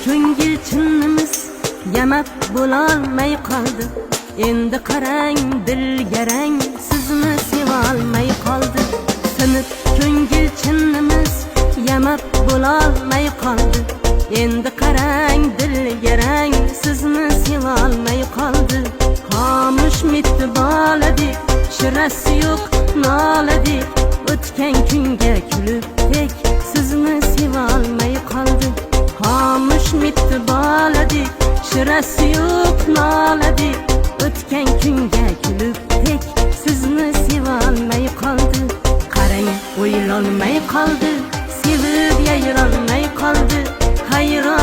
ko'ngil chinnimiz yamab bo'lolmay qoldi. Endi qarang dil garang sizni sevolmay qoldi. Sinib ko'ngil chinnimiz yamab bo'lolmay qoldi. Endi qarang dil garang sizni sevolmay qoldi. Xomush mitti boladik, shirasi yo'q noladik. O'tgan kunga kulib tek sizni sevolmay qoldi. Xomush mitti boladik, shirasi yo'q noladik. O'tgan kunga kulib tek sizni sevolmay qoldi. Qarang o'ylolmay qoldi, sevib yayrolmay qoldi. Hayron